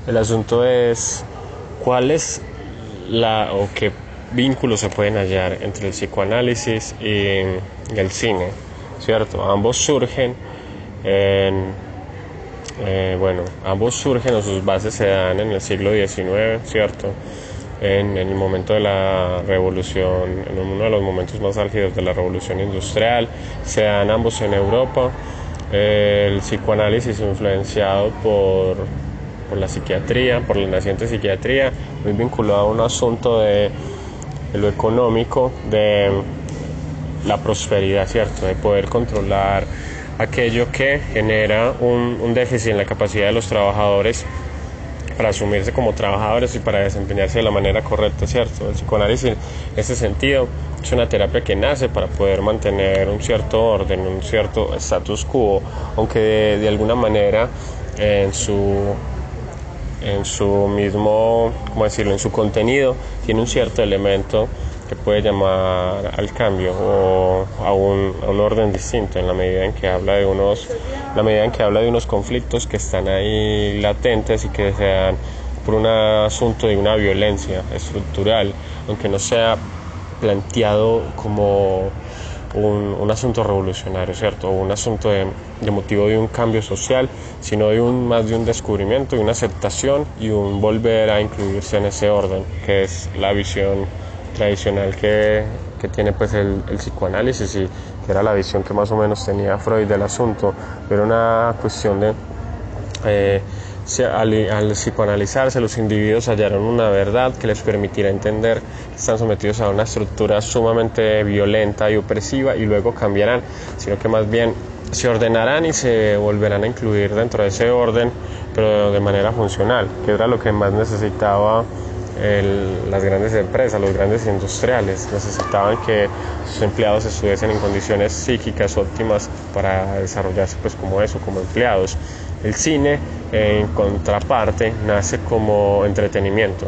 El asunto es cuál es o qué vínculos se pueden hallar entre el psicoanálisis y el cine, ¿cierto? Ambos surgen ambos surgen o sus bases se dan en el siglo XIX, ¿cierto? En el momento de la revolución, en uno de los momentos más álgidos de la revolución industrial, se dan ambos en Europa. El psicoanálisis influenciado por la psiquiatría, por la naciente psiquiatría, muy vinculado a un asunto de lo económico, de la prosperidad, ¿cierto? De poder controlar aquello que genera un déficit en la capacidad de los trabajadores para asumirse como trabajadores y para desempeñarse de la manera correcta, ¿cierto? El psicoanálisis, en ese sentido, es una terapia que nace para poder mantener un cierto orden, un cierto status quo, aunque de alguna manera en su mismo, ¿cómo decirlo?, en su contenido tiene un cierto elemento que puede llamar al cambio o a un orden distinto en la medida en que habla de unos conflictos que están ahí latentes y que se dan por un asunto de una violencia estructural, aunque no sea planteado como un asunto revolucionario, ¿cierto? O un asunto de motivo de un cambio social, sino más de un descubrimiento, de una aceptación y un volver a incluirse en ese orden, que es la visión tradicional que tiene pues el psicoanálisis y que era la visión que más o menos tenía Freud del asunto. Era una cuestión de al psicoanalizarse los individuos hallaron una verdad que les permitirá entender que están sometidos a una estructura sumamente violenta y opresiva y luego cambiarán, sino que más bien se ordenarán y se volverán a incluir dentro de ese orden, pero de manera funcional, que era lo que más necesitaba las grandes empresas, los grandes industriales. Necesitaban que sus empleados estuviesen en condiciones psíquicas óptimas para desarrollarse pues como empleados. El cine, en contraparte, nace como entretenimiento,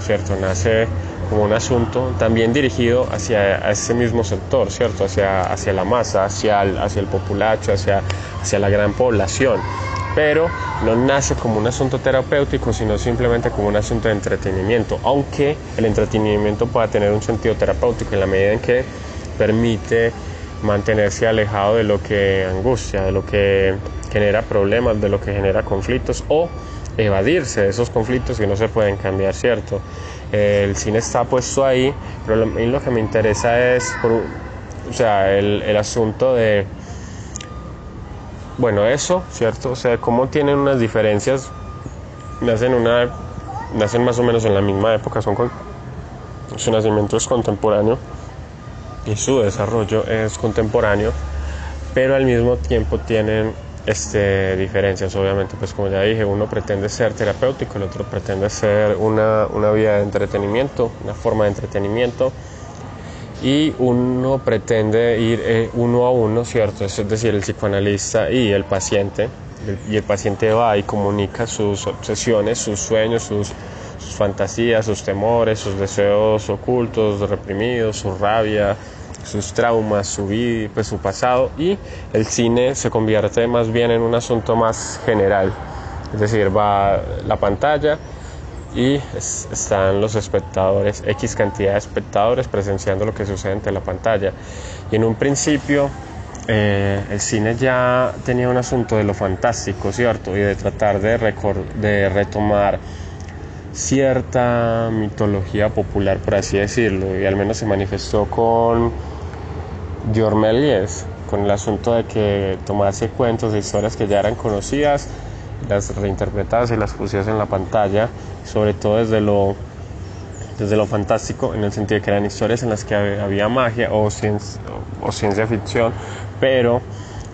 ¿cierto? Nace como un asunto también dirigido hacia ese mismo sector, ¿cierto? Hacia la masa, hacia el populacho, hacia la gran población. Pero no nace como un asunto terapéutico, sino simplemente como un asunto de entretenimiento, aunque el entretenimiento pueda tener un sentido terapéutico en la medida en que permite mantenerse alejado de lo que angustia, de lo que genera problemas, de lo que genera conflictos, o evadirse de esos conflictos que no se pueden cambiar, ¿cierto? El cine está puesto ahí, pero a mí lo que me interesa es el asunto de eso, ¿cierto? O sea, cómo tienen unas diferencias, nacen más o menos en la misma época, su nacimiento es contemporáneo y su desarrollo es contemporáneo, pero al mismo tiempo tienen diferencias, obviamente, pues como ya dije, uno pretende ser terapéutico, el otro pretende ser una vía de entretenimiento, una forma de entretenimiento, y uno pretende ir uno a uno, ¿cierto? Es decir, el psicoanalista y el paciente va y comunica sus obsesiones, sus sueños, sus fantasías, sus temores, sus deseos ocultos, reprimidos, su rabia, sus traumas, su vida, pues su pasado, y el cine se convierte más bien en un asunto más general, es decir, va la pantalla y están los espectadores, X cantidad de espectadores presenciando lo que sucede ante la pantalla. Y en un principio el cine ya tenía un asunto de lo fantástico, ¿cierto? Y de tratar de retomar cierta mitología popular, por así decirlo, y al menos se manifestó con Georges Méliès, con el asunto de que tomase cuentos de historias que ya eran conocidas, las reinterpretadas y las pusiese en la pantalla, sobre todo desde lo fantástico, en el sentido de que eran historias en las que había magia o ciencia ficción, pero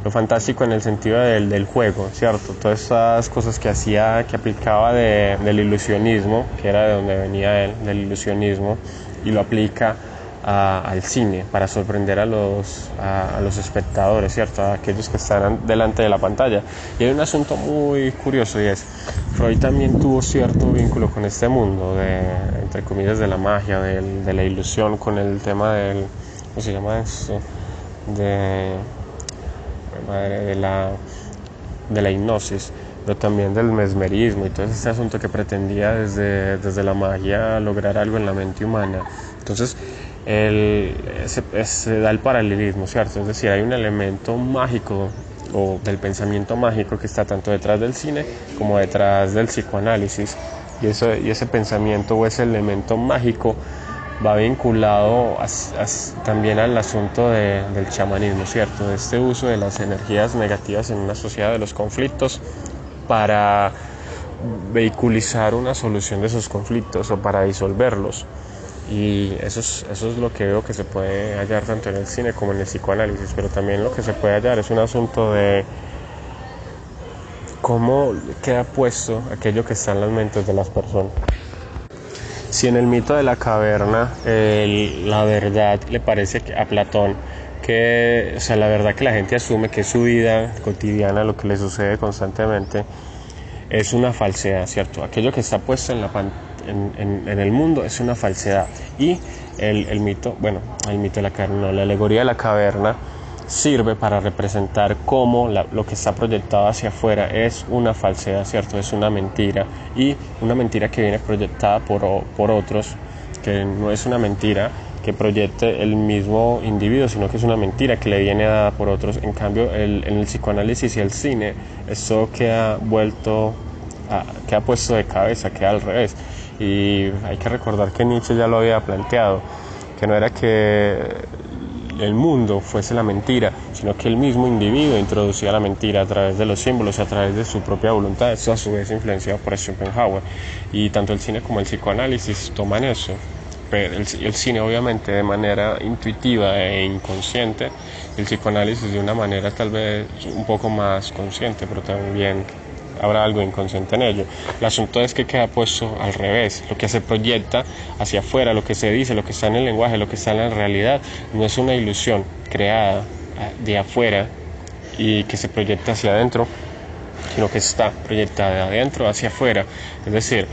lo fantástico en el sentido del juego, ¿cierto? Todas estas cosas que aplicaba del ilusionismo, que era de donde venía él, del ilusionismo, y lo aplica al cine para sorprender a los espectadores, ¿cierto? A aquellos que están delante de la pantalla. Y hay un asunto muy curioso, y es Freud también tuvo cierto vínculo con este mundo entre comillas, de la magia, de la ilusión, con el tema ¿cómo se llama esto? De la hipnosis. pero también del mesmerismo y todo ese asunto que pretendía desde la magia lograr algo en la mente humana. Entonces se da el paralelismo, ¿cierto? Es decir, hay un elemento mágico o del pensamiento mágico que está tanto detrás del cine como detrás del psicoanálisis, y ese pensamiento o ese elemento mágico va vinculado también al asunto del chamanismo, ¿cierto? De este uso de las energías negativas en una sociedad, de los conflictos, para vehiculizar una solución de esos conflictos o para disolverlos. Y eso es lo que veo que se puede hallar tanto en el cine como en el psicoanálisis, pero también lo que se puede hallar es un asunto de cómo queda puesto aquello que está en las mentes de las personas. Si en el mito de la caverna la verdad le parece a Platón que, o sea, la verdad que la gente asume que es su vida cotidiana, lo que le sucede constantemente, es una falsedad, ¿cierto? Aquello que está puesto en el mundo es una falsedad. Y el mito de la caverna, no, la alegoría de la caverna sirve para representar cómo lo que está proyectado hacia afuera es una falsedad, ¿cierto? Es una mentira, y una mentira que viene proyectada por otros, que no es una mentira que proyecte el mismo individuo, sino que es una mentira que le viene dada por otros. En cambio, en el psicoanálisis y el cine, esto queda puesto de cabeza, queda al revés. Y hay que recordar que Nietzsche ya lo había planteado, que no era que el mundo fuese la mentira, sino que el mismo individuo introducía la mentira a través de los símbolos, a través de su propia voluntad. Esto a su vez influenciado por Schopenhauer, y tanto el cine como el psicoanálisis toman eso. Pero el cine obviamente de manera intuitiva e inconsciente, el psicoanálisis de una manera tal vez un poco más consciente, pero también habrá algo inconsciente en ello. El asunto es que queda puesto al revés. Lo que se proyecta hacia afuera, lo que se dice, lo que está en el lenguaje, lo que está en la realidad, no es una ilusión creada de afuera y que se proyecta hacia adentro, sino que está proyectada de adentro hacia afuera. Es decir,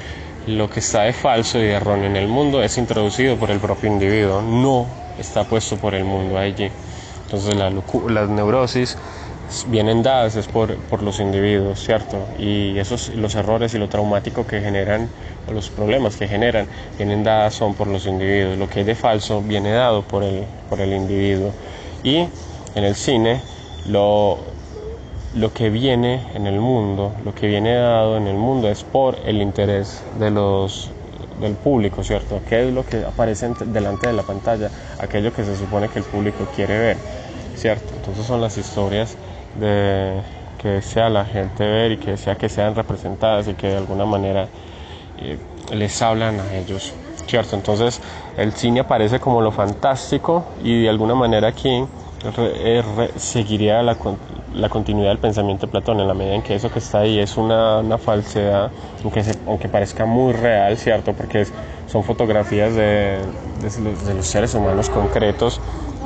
lo que está de falso y de erróneo en el mundo es introducido por el propio individuo, no está puesto por el mundo allí. Entonces las neurosis vienen dadas es por los individuos, ¿cierto? Y los errores y lo traumático que generan, o los problemas que generan, vienen dadas son por los individuos. Lo que hay de falso viene dado por el individuo. Y en el cine, lo que viene en el mundo, lo que viene dado en el mundo es por el interés del público, ¿cierto? ¿Qué es lo que aparece delante de la pantalla? Aquello que se supone que el público quiere ver, ¿cierto? Entonces son las historias que desea la gente ver y que desea que sean representadas y que de alguna manera les hablan a ellos, ¿cierto? Entonces el cine aparece como lo fantástico, y de alguna manera aquí seguiría la continuidad del pensamiento de Platón, en la medida en que eso que está ahí es una falsedad, aunque parezca muy real, ¿cierto? Porque son fotografías de los seres humanos concretos,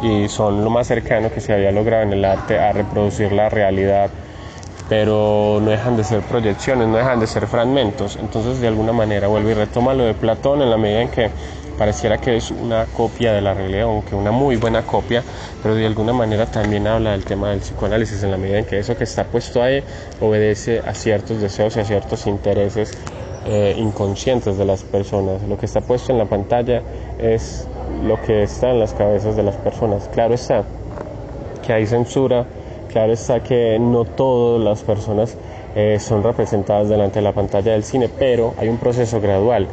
y son lo más cercano que se había logrado en el arte a reproducir la realidad, pero no dejan de ser proyecciones, no dejan de ser fragmentos. Entonces de alguna manera vuelve y retoma lo de Platón, en la medida en que pareciera que es una copia de la realidad, aunque una muy buena copia, pero de alguna manera también habla del tema del psicoanálisis, en la medida en que eso que está puesto ahí obedece a ciertos deseos y a ciertos intereses inconscientes de las personas. Lo que está puesto en la pantalla es lo que está en las cabezas de las personas. Claro está que hay censura, claro está que no todas las personas son representadas delante de la pantalla del cine, pero hay un proceso gradual.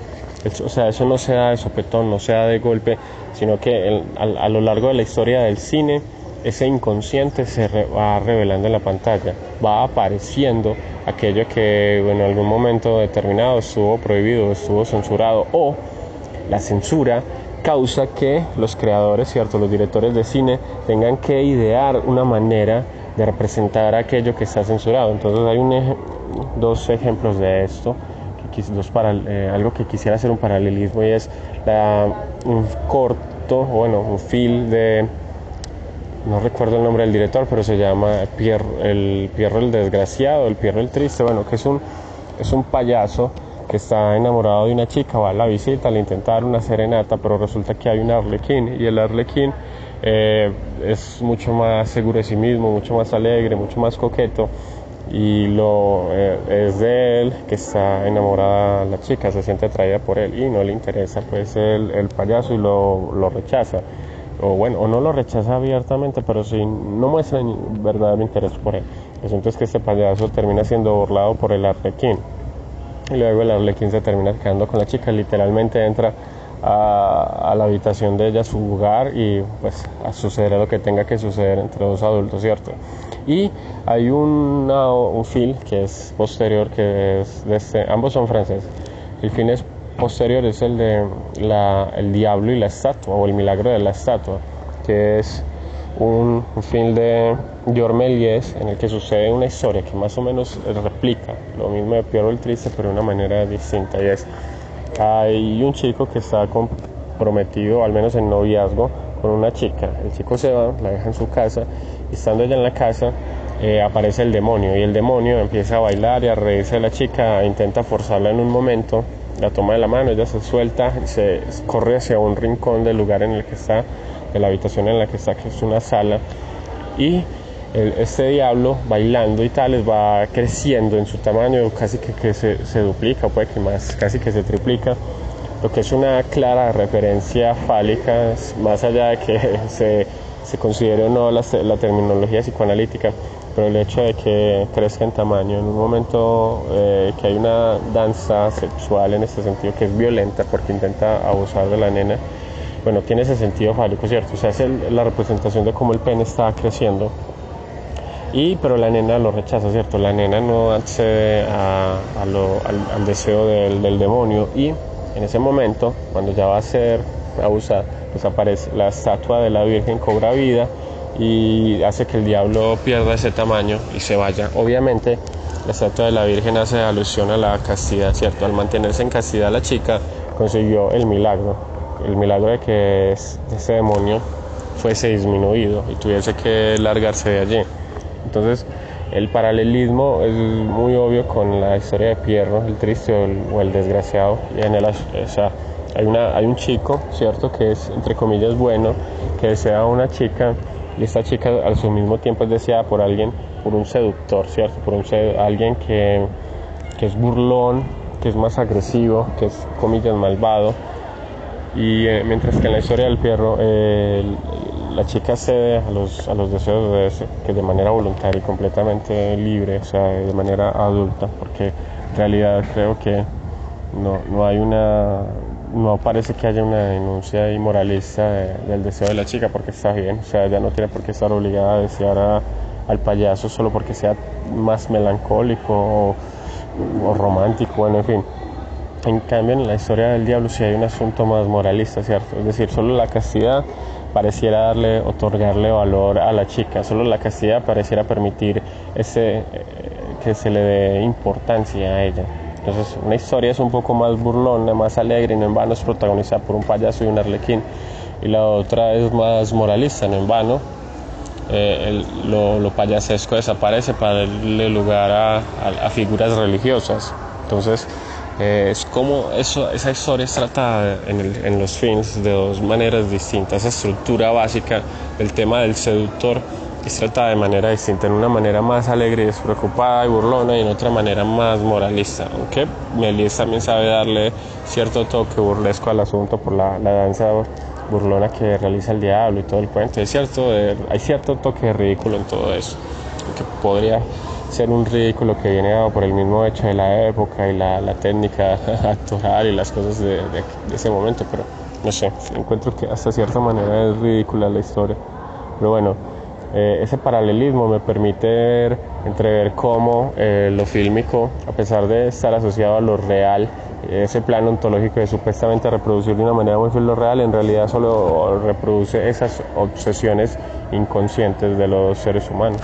O sea, eso no se da de sopetón, no se da de golpe, sino que a lo largo de la historia del cine, ese inconsciente se va revelando en la pantalla, va apareciendo aquello que en algún momento determinado estuvo prohibido, estuvo censurado, o la censura causa que los creadores, ¿cierto?, los directores de cine tengan que idear una manera de representar aquello que está censurado. Entonces hay dos ejemplos de esto, algo que quisiera hacer un paralelismo, y es un corto, un film de, no recuerdo el nombre del director, pero se llama Pierro el Desgraciado, el Pierro el Triste, que es un payaso que está enamorado de una chica, va a la visita, le intenta dar una serenata, pero resulta que hay un arlequín, y el arlequín es mucho más seguro de sí mismo, mucho más alegre, mucho más coqueto, y es de él que está enamorada la chica, se siente atraída por él y no le interesa pues el payaso y lo rechaza, o no lo rechaza abiertamente, pero sí no muestra verdadero interés por él. El asunto es que este payaso termina siendo burlado por el arlequín y luego el arlequín se termina quedando con la chica, literalmente entra a la habitación de ella, a su lugar, y pues a suceder lo que tenga que suceder entre dos adultos, ¿cierto? Y hay un film que es posterior, que es ambos son franceses. El film es posterior, es el de el diablo y la estatua, o el milagro de la estatua, que es un film de Georges Méliès, en el que sucede una historia que más o menos replica lo mismo de Pierrot el Triste, pero de una manera distinta. Y es, hay un chico que está comprometido, al menos en noviazgo, con una chica. El chico se va, la deja en su casa, y estando ella en la casa, aparece el demonio, y el demonio empieza a bailar y a reírse de la chica, intenta forzarla en un momento, la toma de la mano, ella se suelta, se corre hacia un rincón del lugar en el que está, de la habitación en la que está, que es una sala, y este diablo bailando y tales va creciendo en su tamaño, casi que se duplica, puede que más, casi que se triplica, lo que es una clara referencia fálica, más allá de que se considere o no la terminología psicoanalítica, pero el hecho de que crezca en tamaño en un momento que hay una danza sexual en este sentido, que es violenta porque intenta abusar de la nena, bueno, tiene ese sentido fálico, ¿cierto? O sea, es la representación de cómo el pene está creciendo, pero la nena lo rechaza, ¿cierto? La nena no accede al deseo del demonio, y en ese momento, cuando ya va a ser abusada, pues aparece la estatua de la Virgen, cobra vida y hace que el diablo pierda ese tamaño y se vaya. Obviamente, la estatua de la Virgen hace alusión a la castidad, ¿cierto? Al mantenerse en castidad, la chica consiguió el milagro de que ese demonio fuese disminuido y tuviese que largarse de allí. Entonces, el paralelismo es muy obvio con la historia de Pierrot el Triste o el Desgraciado. Y hay un chico, ¿cierto?, que es, entre comillas, bueno, que desea a una chica, y esta chica al mismo tiempo es deseada por un seductor, ¿cierto?, alguien que es burlón, que es más agresivo, que es, comillas, malvado. Y mientras que en la historia del Pierrot la chica cede a los deseos que de manera voluntaria y completamente libre, o sea, de manera adulta, porque en realidad creo que no parece que haya una denuncia inmoralista del deseo de la chica, porque está bien, o sea, ella no tiene por qué estar obligada a desear al payaso solo porque sea más melancólico o romántico, bueno, en fin. En cambio, en la historia del diablo sí hay un asunto más moralista, ¿cierto? Es decir, solo la castidad pareciera otorgarle valor a la chica, solo la castidad pareciera permitir que se le dé importancia a ella. Entonces, una historia es un poco más burlona, más alegre, y no en vano es protagonizada por un payaso y un arlequín, y la otra es más moralista, no en vano lo payasesco desaparece para darle lugar a figuras religiosas. Entonces, es como esa historia es tratada en los films de dos maneras distintas. Esa estructura básica del tema del seductor es tratada de manera distinta, en una manera más alegre y despreocupada y burlona, y en otra manera más moralista, aunque Méliès también sabe darle cierto toque burlesco al asunto por la danza burlona que realiza el diablo y todo el cuento. Es cierto, hay cierto toque de ridículo en todo eso, que podría ser un ridículo que viene dado por el mismo hecho de la época y la técnica actoral y las cosas de ese momento, pero no sé, encuentro que hasta cierta manera es ridícula la historia. Pero bueno, ese paralelismo me permite entrever cómo lo fílmico, a pesar de estar asociado a lo real, ese plano ontológico de supuestamente reproducir de una manera muy fiel lo real, en realidad solo reproduce esas obsesiones inconscientes de los seres humanos.